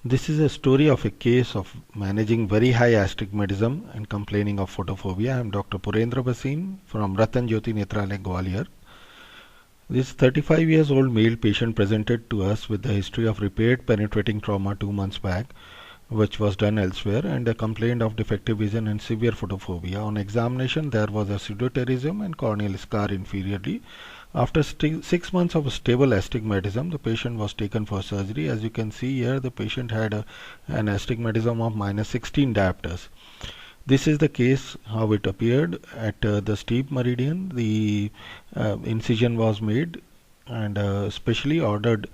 This is a story of a case of managing very high astigmatism and complaining of photophobia. I am Dr. Purendra Basin from Ratan Jyoti Netralaya, Gwalior. This 35 years old male patient presented to us with the history of repeated penetrating trauma 2 months back, which was done elsewhere, and a complaint of defective vision and severe photophobia. On examination, there was a pseudoterism and corneal scar inferiorly. After 6 months of stable astigmatism, the patient was taken for surgery. As you can see here, the patient had an astigmatism of -16 diopters. This is the case how it appeared at the steep meridian. The incision was made, and specially ordered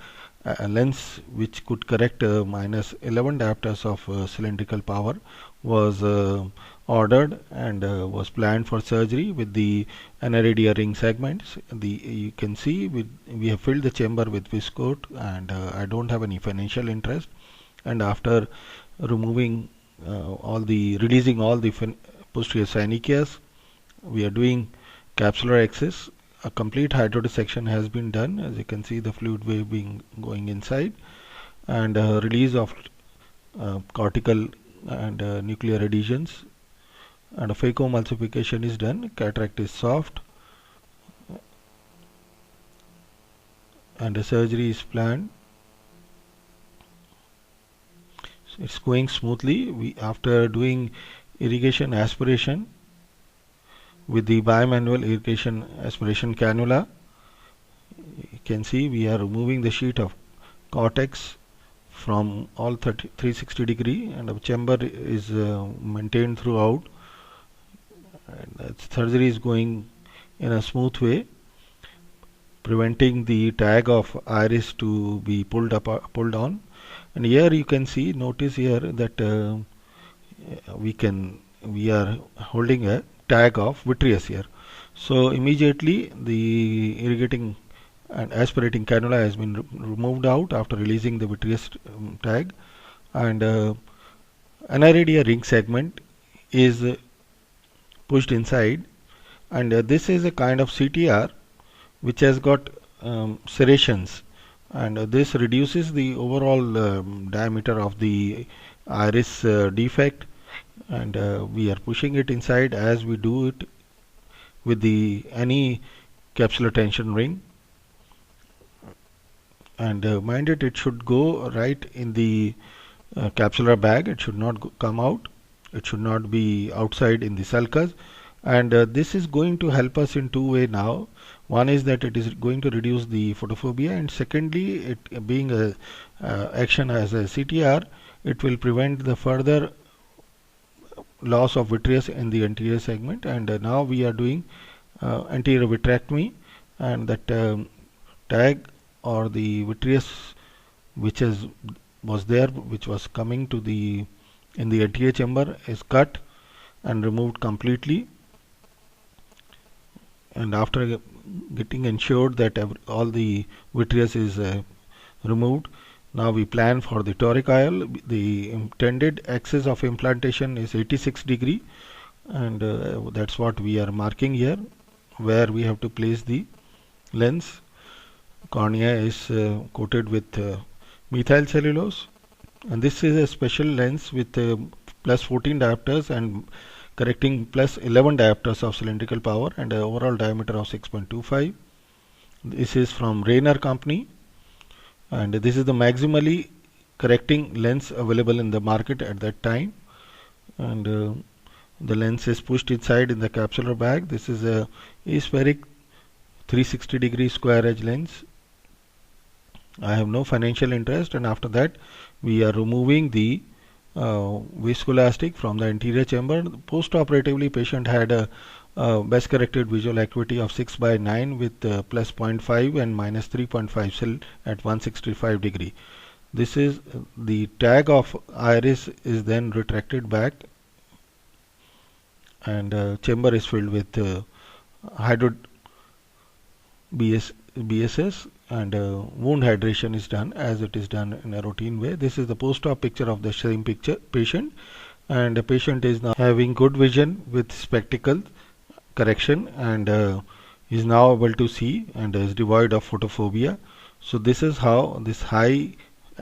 a lens which could correct -11 diopters of cylindrical power was ordered and was planned for surgery with the aniridia ring segments. You can see we have filled the chamber with viscoat, and I don't have any financial interest. And after removing releasing all the posterior synechias, we are doing capsular access. A complete hydrodissection has been done. As you can see, the fluid wave going inside, and release of cortical and nuclear adhesions, and a phacoemulsification is done. Cataract is soft, and the surgery is planned. So it's going smoothly. After doing irrigation aspiration with the bimanual irrigation aspiration cannula, you can see we are removing the sheet of cortex from all 360 degree, and the chamber is maintained throughout, and surgery is going in a smooth way, preventing the tag of iris to be pulled on. And here you can see, notice here that we are holding a tag of vitreous here. So immediately the irrigating and aspirating cannula has been removed out after releasing the vitreous tag, and aniridia ring segment is pushed inside, and this is a kind of CTR which has got serrations, and this reduces the overall diameter of the iris defect, and we are pushing it inside as we do it with any capsular tension ring. And mind it should go right in the capsular bag. It should not come out. It should not be outside in the sulcus. And this is going to help us in two ways now. One is that it is going to reduce the photophobia, and secondly, it being a action as a CTR, it will prevent the further loss of vitreous in the anterior segment. And now we are doing anterior vitrectomy, and that tag or the vitreous which was coming to in the anterior chamber is cut and removed completely. And after getting ensured that all the vitreous is removed, now we plan for the toric aisle. The intended axis of implantation is 86 degree, and that's what we are marking here, where we have to place the lens. Cornea is coated with methyl cellulose, and this is a special lens with +14 diopters and correcting +11 diopters of cylindrical power and an overall diameter of 6.25. This is from Rayner company, and this is the maximally correcting lens available in the market at that time. And the lens is pushed inside in the capsular bag. This is a aspheric 360 degree square edge lens. I have no financial interest, and after that we are removing the viscoelastic from the anterior chamber. Post-operatively, patient had a best corrected visual acuity of 6/9 with +0.5 and -3.5 cell at 165 degree. This is the tag of iris is then retracted back, and chamber is filled with hydro BSS, and wound hydration is done as it is done in a routine way. This is the post-op picture of the same patient, and the patient is now having good vision with spectacle correction, and is now able to see and is devoid of photophobia. So this is how this high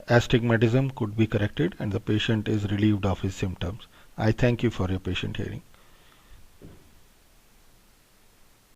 astigmatism could be corrected and the patient is relieved of his symptoms. I thank you for your patient hearing.